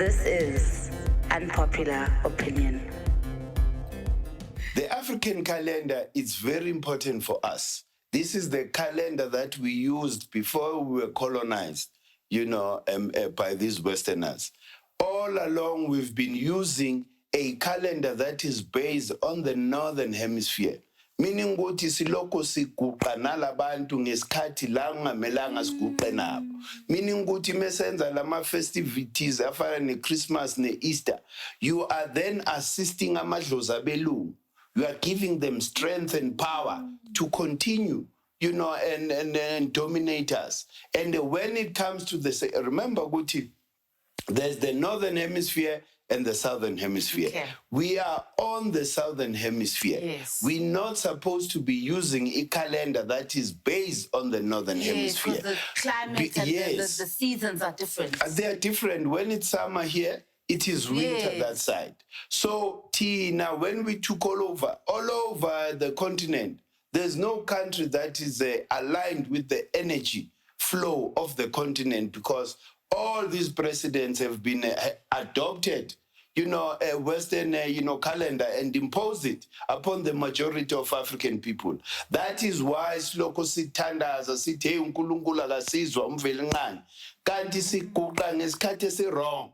This is Unpopular Opinion. The African calendar is very important for us. This is the calendar that we used before we were colonized, by these Westerners. All along, we've been using a calendar that is based on the Northern Hemisphere. Meaning ukuthi siloko siguqa nalabantu ngesikhathi la kungamelanga siguqe nabo. Meaning ukuthi mesenza lama festivities afana ne-Christmas ne-Easter, you are then assisting amadlozi abelungu. You are giving them strength and power to continue, and dominate us. And when it comes to remember, Guti, there's the Northern Hemisphere and the Southern Hemisphere. Okay. We are on the Southern Hemisphere. Yes. We're not supposed to be using a calendar that is based on the Northern Hemisphere. Yes, because the climate and the seasons are different. They are different. When it's summer here, it is winter that side. So, Tina, when we took all over the continent, there's no country that is aligned with the energy flow of the continent, because all these presidents have been adopted, a Western, calendar and imposed it upon the majority of African people. That is why siloko sithandaza sithi uNkulunkulu akasizwa umveli ngani kanti siguqa ngesikhathi wrong.